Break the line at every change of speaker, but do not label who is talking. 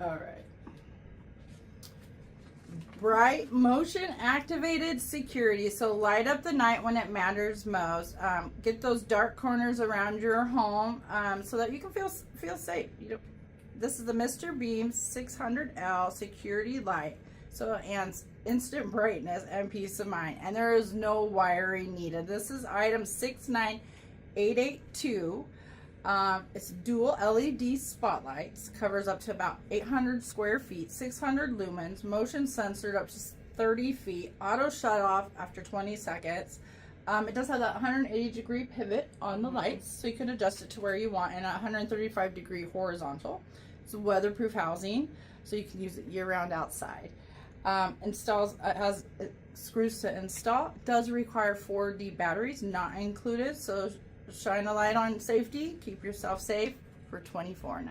All right. Bright motion activated security. So light up the night when it matters most. Get those dark corners around your home so that you can feel safe. This is the Mr. Beam 600L security light. So, and instant brightness and peace of mind. And there is no wiring needed. This is item 69882. It's dual LED spotlights, covers up to about 800 square feet, 600 lumens, motion censored up to 30 feet, auto shut off after 20 seconds. It does have that 180-degree pivot on the lights, so you can adjust it to where you want, and a 135-degree horizontal. It's weatherproof housing, so you can use it year-round outside. Has screws to install. Does require 4D batteries, not included, so shine a light on safety, keep yourself safe for $24.99.